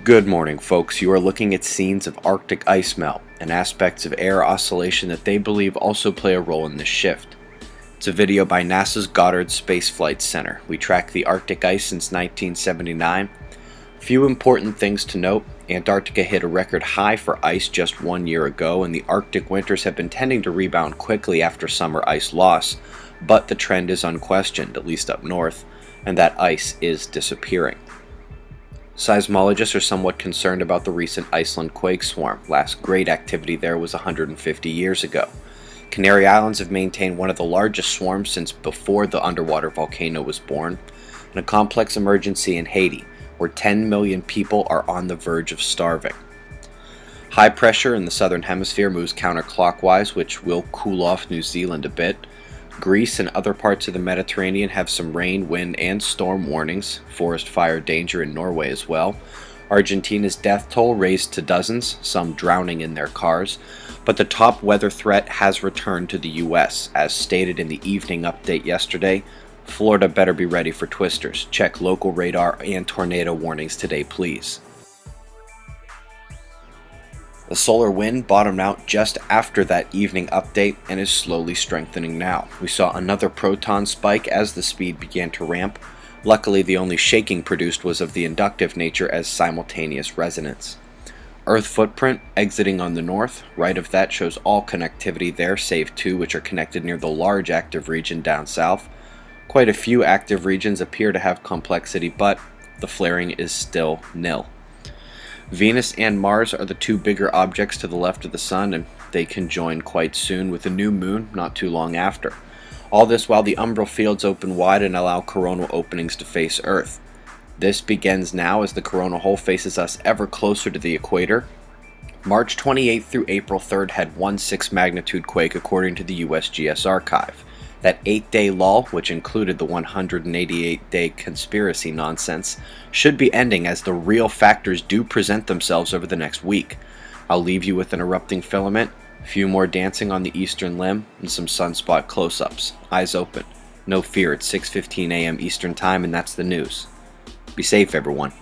Good morning, folks. You are looking at scenes of Arctic ice melt and aspects of air oscillation that they believe also play a role in this shift. It's a video by NASA's Goddard Space Flight Center. We track the Arctic ice since 1979. Few important things to note. Antarctica hit a record high for ice just 1 year ago, and the Arctic winters have been tending to rebound quickly after summer ice loss, but the trend is unquestioned, at least up north, and that ice is disappearing. Seismologists are somewhat concerned about the recent Iceland quake swarm. Last great activity there was 150 years ago. Canary Islands have maintained one of the largest swarms since before the underwater volcano was born, and a complex emergency in Haiti, where 10 million people are on the verge of starving. High pressure in the southern hemisphere moves counterclockwise, which will cool off New Zealand a bit. Greece and other parts of the Mediterranean have some rain, wind, and storm warnings. Forest fire danger in Norway as well. Argentina's death toll raised to dozens, some drowning in their cars. But the top weather threat has returned to the U.S. As stated in the evening update yesterday, Florida better be ready for twisters. Check local radar and tornado warnings today, please. The solar wind bottomed out just after that evening update and is slowly strengthening now. We saw another proton spike as the speed began to ramp. Luckily, the only shaking produced was of the inductive nature as simultaneous resonance. Earth footprint exiting on the north. Right of that shows all connectivity there, save two which are connected near the large active region down south. Quite a few active regions appear to have complexity, but the flaring is still nil. Venus and Mars are the two bigger objects to the left of the Sun, and they conjoin quite soon with a new moon not too long after. All this while the umbral fields open wide and allow coronal openings to face Earth. This begins now as the coronal hole faces us ever closer to the equator. March 28th through April 3rd had 1.6 magnitude quake according to the USGS archive. That 8-day lull, which included the 188-day conspiracy nonsense, should be ending as the real factors do present themselves over the next week. I'll leave you with an erupting filament, a few more dancing on the eastern limb, and some sunspot close-ups. Eyes open. No fear, it's 6:15 a.m. Eastern Time, and that's the news. Be safe, everyone.